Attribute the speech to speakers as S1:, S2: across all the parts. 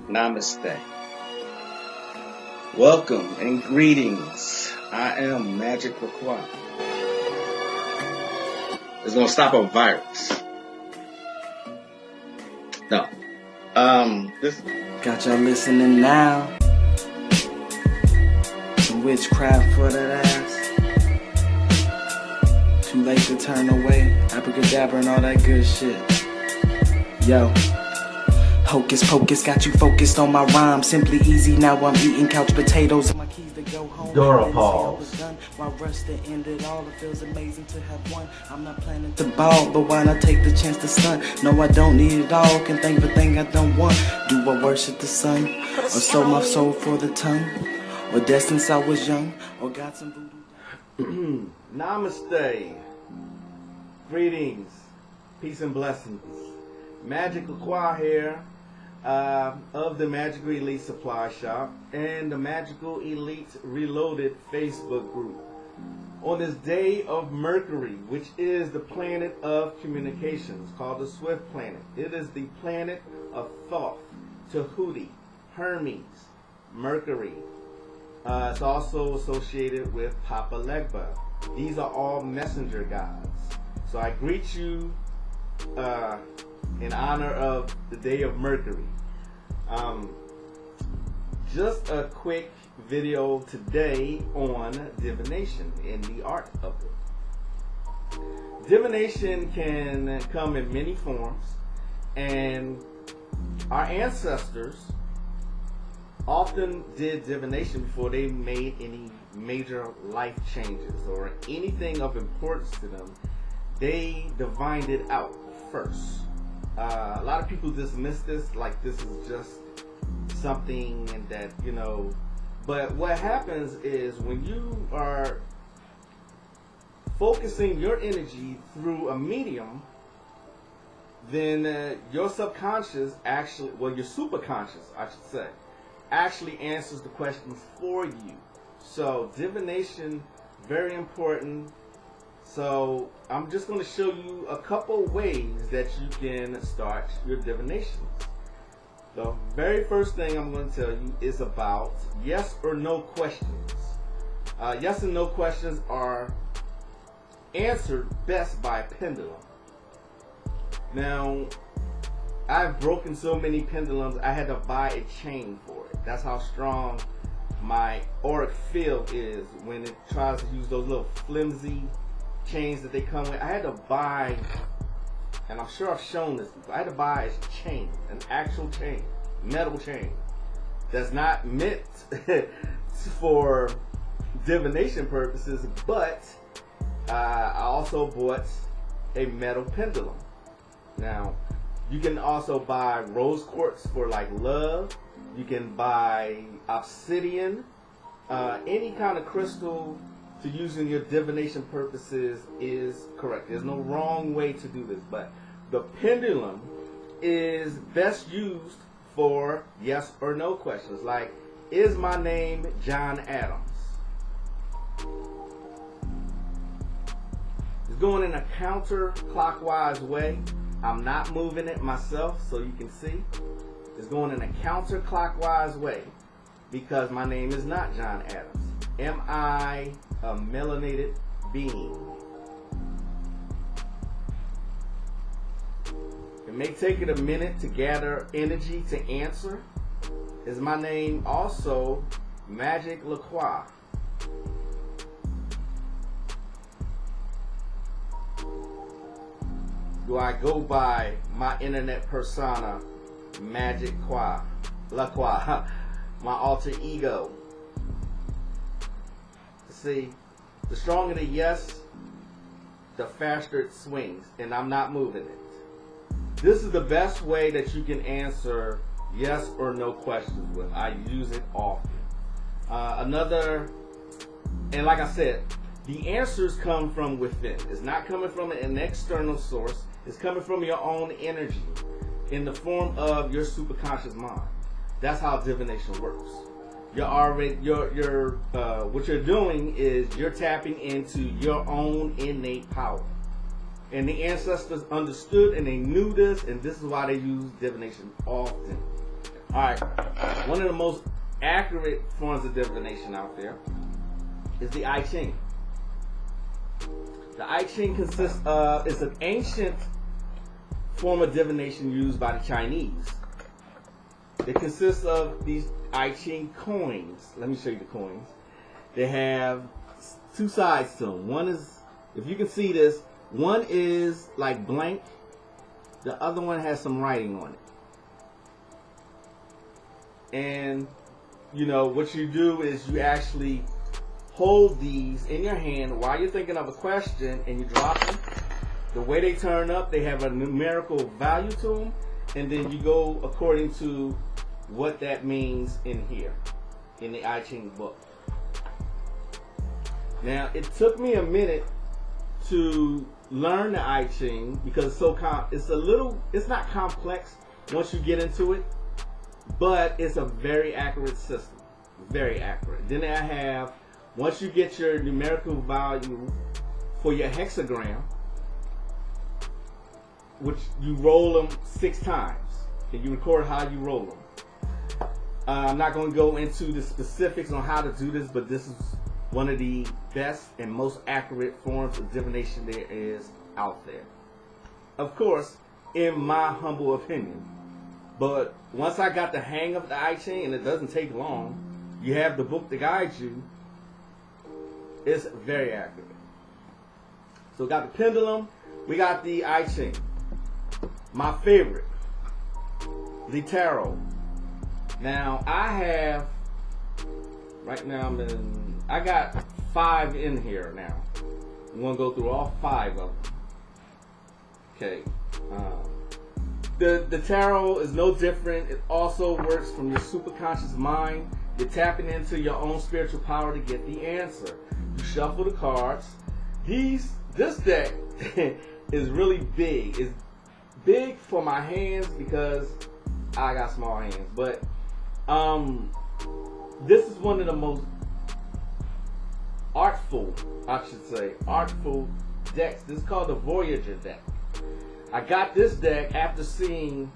S1: Namaste. Welcome and greetings. I am Magick Croix. It's gonna stop a virus. No. This
S2: Got y'all listening now. Some witchcraft for that ass. Too late to turn away. Abracadabra and all that good shit. Yo. Hocus pocus got you focused on my rhyme. Simply easy, now I'm eating couch potatoes. My keys to go home.
S3: Dora Pauls.
S2: My rush to end it all. It feels amazing to have won. I'm not planning to ball, but why not take the chance to stunt? No, I don't need it all. Can think of a thing I don't want. Do I worship the sun? Or sold my soul for the tongue? Or dead since I was young? Or got some voodoo?
S3: Namaste. Greetings. Peace and blessings. Magick Croix here of the Magical Elite Supply Shop and the Magical Elite Reloaded Facebook group. On this day of Mercury, which is the planet of communications, called the Swift planet. It is the planet of Thoth, Tahuti, Hermes, Mercury. It's also associated with Papa Legba. These are all messenger gods. So I greet you in honor of the day of Mercury. Just a quick video today on divination and the art of it. Divination can come in many forms, and our ancestors often did divination before they made any major life changes or anything of importance to them. They divined it out first. A lot of people dismiss this like this is just something and that, you know, but what happens is when you are focusing your energy through a medium, then your subconscious actually, well, your superconscious, I should say, actually answers the questions for you. So divination, very important. So I'm just going to show you a couple ways that you can start your divination. The very first thing I'm going to tell you is about yes or no questions. Yes and no questions are answered best by a pendulum. Now, I've broken so many pendulums, I had to buy a chain for it. That's how strong my auric field is when it tries to use those little flimsy chains that they come with. I had to buy, and I'm sure I've shown this before, I had to buy a chain, an actual chain, metal chain, that's not meant for divination purposes, but I also bought a metal pendulum. Now, you can also buy rose quartz for like love. You can buy obsidian, any kind of crystal to use in your divination purposes is correct. There's no wrong way to do this, but the pendulum is best used for yes or no questions, like, is my name John Adams? It's going in a counterclockwise way. I'm not moving it myself so you can see. It's going in a counterclockwise way because my name is not John Adams. Am I a melanated being? It may take it a minute to gather energy to answer. Is my name also Magick Croix? Do I go by my internet persona, Magick Croix, my alter ego? See, the stronger the yes, the faster it swings, and I'm not moving it. This is the best way that you can answer yes or no questions with. I use it often. And like I said, the answers come from within. It's not coming from an external source. It's coming from your own energy in the form of your superconscious mind. That's how divination works. What you're doing is you're tapping into your own innate power. And the ancestors understood and they knew this, and this is why they use divination often. Alright, one of the most accurate forms of divination out there is the I Ching. The I Ching consists of, it's an ancient form of divination used by the Chinese. It consists of these I Ching coins. Let me show you the coins. They have two sides to them. One is, if you can see this, one is like blank. The other one has some writing on it. And, you know, what you do is you actually hold these in your hand while you're thinking of a question and you drop them. The way they turn up, they have a numerical value to them. And then you go according to what that means in here, in the I Ching book. Now, it took me a minute to learn the I Ching because it's not complex once you get into it, but it's a very accurate system, very accurate. Then I have, once you get your numerical value for your hexagram, which you roll them 6 times, and you record how you roll them. I'm not going to go into the specifics on how to do this, but this is one of the best and most accurate forms of divination there is out there. Of course, in my humble opinion. But once I got the hang of the I Ching, and it doesn't take long, you have the book to guide you, it's very accurate. So we got the pendulum, we got the I Ching. My favorite, the tarot. Now I have, right now I got 5 in here now. I'm going to go through all 5 of them. Okay. The tarot is no different. It also works from your superconscious mind. You're tapping into your own spiritual power to get the answer. You shuffle the cards. This deck is really big. It's big for my hands because I got small hands. But this is one of the most artful, artful decks. This is called the Voyager deck. I got this deck after seeing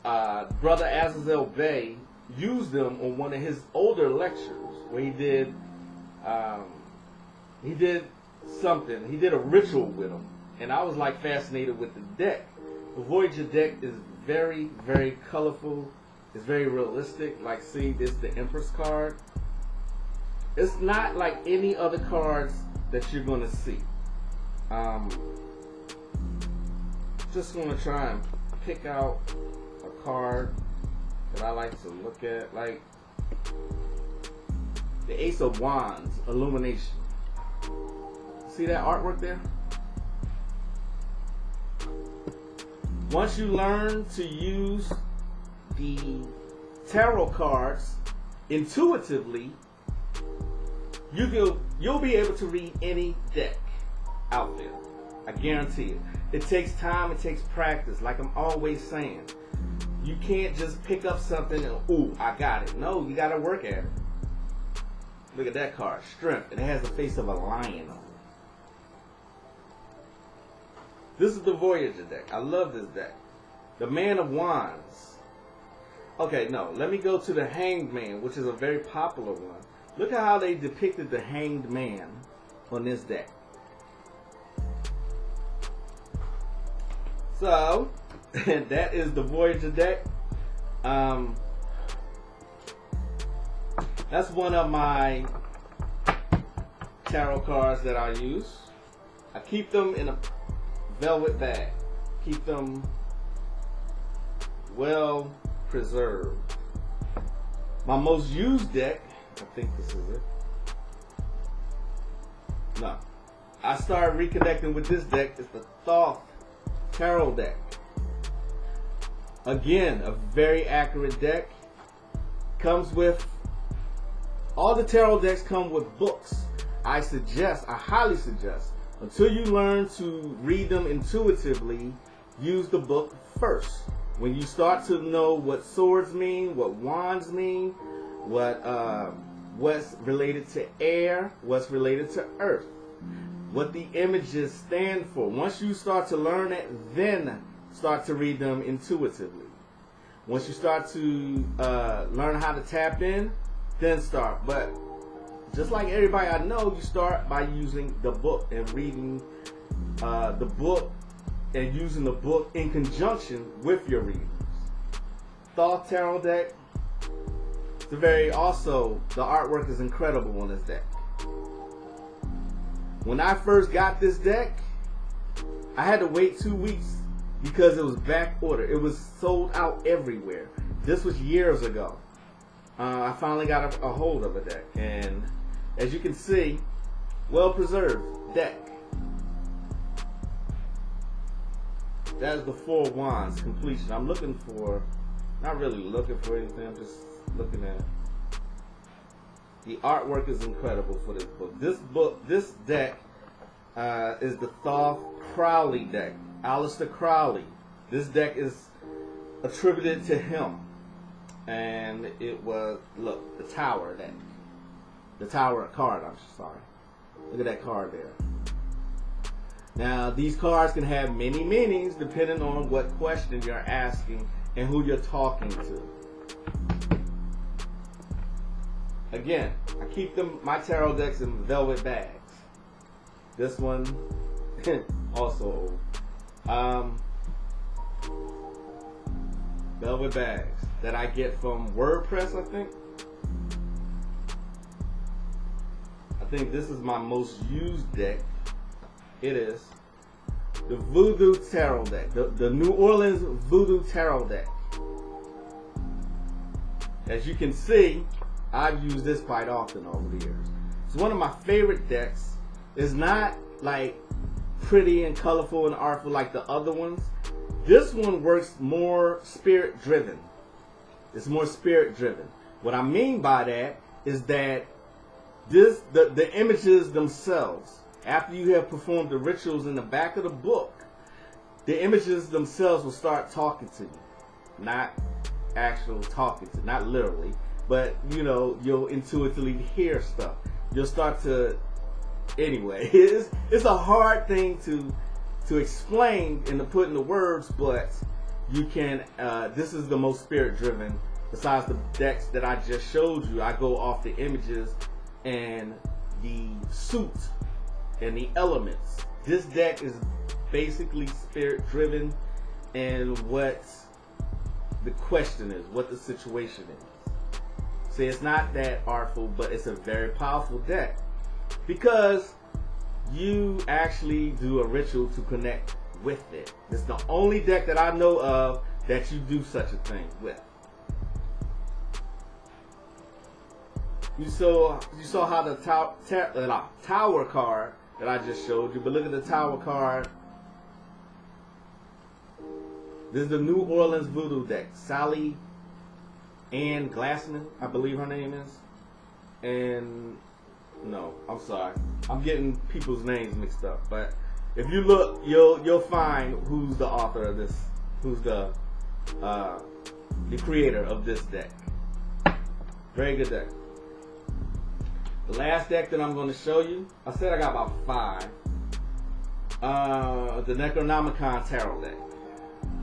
S3: Brother Azazel Bey use them on one of his older lectures where he did something. He did a ritual with them, and I was like fascinated with the deck. The Voyager deck is very, very colorful. It's very realistic. Like, see, this is the Empress card. It's not like any other cards that you're gonna see. Just gonna try and pick out a card that I like to look at, like the Ace of Wands, Illumination. See that artwork there? Once you learn to use the tarot cards intuitively, you'll be able to read any deck out there. I guarantee it. It takes time, it takes practice. Like I'm always saying, you can't just pick up something and, ooh, I got it. No, you gotta work at it. Look at that card, Strength. It has the face of a lion on it. This is the Voyager deck. I love this deck. The Man of Wands. Okay, no, let me go to the Hanged Man, which is a very popular one. Look at how they depicted the Hanged Man on this deck. So, that is the Voyager deck. That's one of my tarot cards that I use. I keep them in a velvet bag. Keep them well preserved. My most used deck, I think this is it. No. I started reconnecting with this deck. It's the Thoth Tarot deck. Again, a very accurate deck. Comes with, all the tarot decks come with books. I highly suggest, until you learn to read them intuitively, use the book first. When you start to know what swords mean, what wands mean, what's related to air, what's related to earth, what the images stand for. Once you start to learn it, then start to read them intuitively. Once you start to learn how to tap in, then start. But just like everybody I know, you start by using the book and reading the book and using the book in conjunction with your readings. Thoth Tarot deck. Also, the artwork is incredible on this deck. When I first got this deck, I had to wait 2 weeks because it was back order. It was sold out everywhere. This was years ago. I finally got a hold of a deck, and as you can see, well preserved deck. That is the Four of Wands completion. I'm looking for, not really looking for anything, I'm just looking at. The artwork is incredible for this book. This deck is the Thoth Crowley deck. Aleister Crowley. This deck is attributed to him. And it was, look, the Tower deck. The Tower card, I'm sorry. Look at that card there. Now, these cards can have many meanings depending on what question you're asking and who you're talking to. Again, I keep my tarot decks in velvet bags. This one, also old. Velvet bags that I get from WordPress, I think. I think this is my most used deck. It is the Voodoo Tarot deck, the New Orleans Voodoo Tarot deck. As you can see, I've used this quite often over the years. It's one of my favorite decks. It's not like pretty and colorful and artful like the other ones. This one works more spirit driven. It's more spirit driven. What I mean by that is that the images themselves, after you have performed the rituals in the back of the book, the images themselves will start talking to you. Not actual talking to, not literally, but you know, you'll intuitively hear stuff. You'll start to, anyway, it's a hard thing to explain and to put into words, but you can, this is the most spirit driven. Besides the decks that I just showed you, I go off the images and the suit and the elements. This deck is basically spirit driven and what the question is, what the situation is. See, it's not that artful, but it's a very powerful deck because you actually do a ritual to connect with it. It's the only deck that I know of that you do such a thing with. You saw how the Tower card that I just showed you, but look at the Tower card. This is the New Orleans Voodoo deck. Sally Ann Glassman, I believe her name is. And no, I'm sorry, I'm getting people's names mixed up. But if you look, you'll find who's the author of this, who's the creator of this deck. Very good deck. The last deck that I'm going to show you, I said I got about 5. The Necronomicon Tarot deck.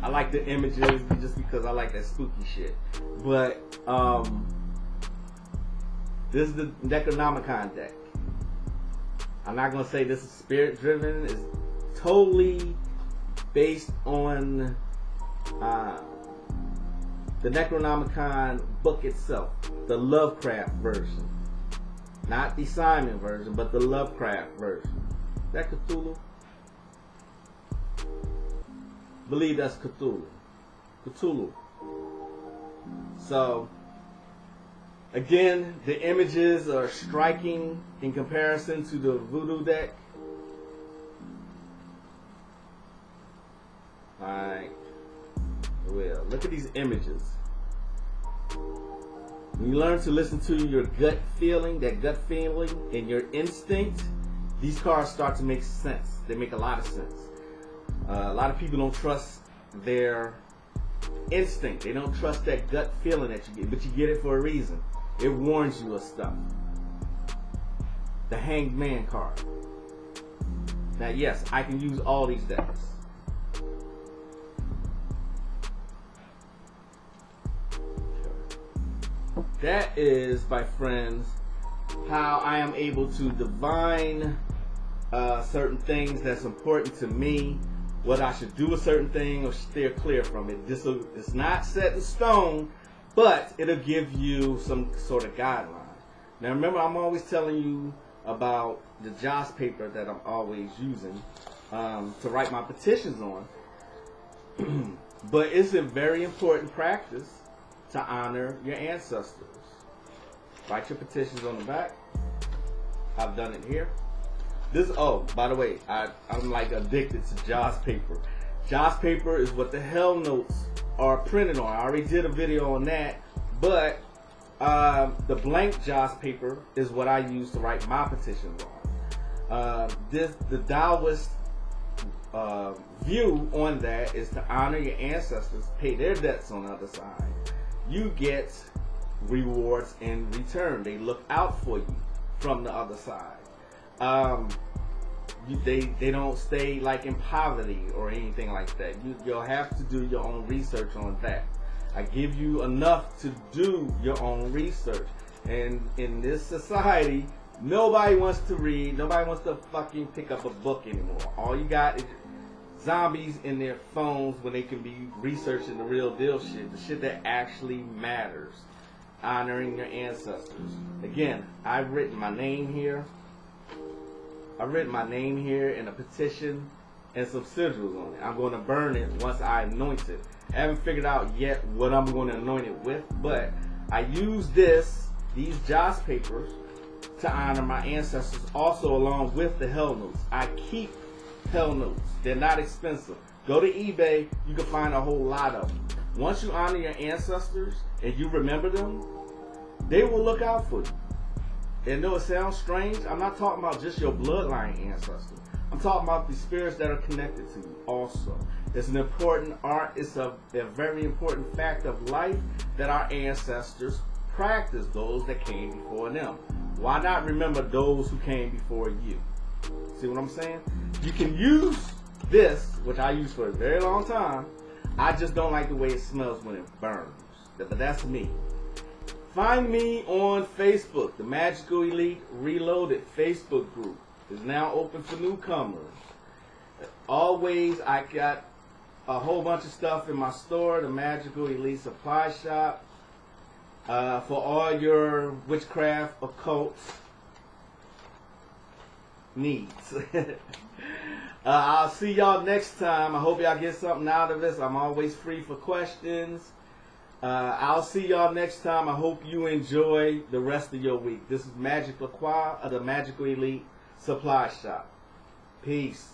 S3: I like the images just because I like that spooky shit. But this is the Necronomicon deck. I'm not going to say this is spirit driven. It's totally based on the Necronomicon book itself, the Lovecraft version. Not the Simon version, but the Lovecraft version. Is that Cthulhu? I believe that's Cthulhu. Cthulhu. So, again, the images are striking in comparison to the Voodoo deck. Alright. Well, look at these images. When you learn to listen to your gut feeling, that gut feeling and your instinct, these cards start to make sense. They make a lot of sense. A lot of people don't trust their instinct. They don't trust that gut feeling that you get, but you get it for a reason. It warns you of stuff. The Hanged Man card. Now, yes, I can use all these decks. That is, my friends, how I am able to divine certain things that's important to me, what I should do with certain thing or steer clear from it. It's not set in stone, but it'll give you some sort of guideline. Now remember, I'm always telling you about the Joss paper that I'm always using to write my petitions on. But it's a very important practice to honor your ancestors. Write your petitions on the back. I've done it here. By the way, I'm like addicted to Joss paper. Joss paper is what the hell notes are printed on. I already did a video on that, but the blank Joss paper is what I use to write my petitions on. The Taoist view on that is to honor your ancestors, pay their debts on the other side. You get rewards in return. They look out for you from the other side. They don't stay like in poverty or anything like that. You'll have to do your own research on that. I give you enough to do your own research. And in this society, nobody wants to read. Nobody wants to fucking pick up a book anymore. All you got is zombies in their phones when they can be researching the real deal shit. The shit that actually matters. Honoring your ancestors. Again, I've written my name here. I've written my name here in a petition and some sigils on it. I'm going to burn it once I anoint it. I haven't figured out yet what I'm going to anoint it with, but I use these Joss papers to honor my ancestors, also along with the hell notes. I keep hell notes. They're not expensive. Go to eBay, you can find a whole lot of them. Once you honor your ancestors and you remember them, they will look out for you. And though it sounds strange, I'm not talking about just your bloodline ancestors. I'm talking about the spirits that are connected to you also. It's an important art, it's a very important fact of life that our ancestors practiced, those that came before them. Why not remember those who came before you? See what I'm saying? You can use this, which I used for a very long time. I just don't like the way it smells when it burns. But that's me. Find me on Facebook. The Magical Elite Reloaded Facebook group is now open for newcomers. Always, I got a whole bunch of stuff in my store, the Magical Elite Supply Shop, for all your witchcraft, occult needs. I'll see y'all next time. I hope y'all get something out of this. I'm always free for questions. I'll see y'all next time. I hope you enjoy the rest of your week. This is Magick Croix of the Magical Elite Supply Shop. Peace.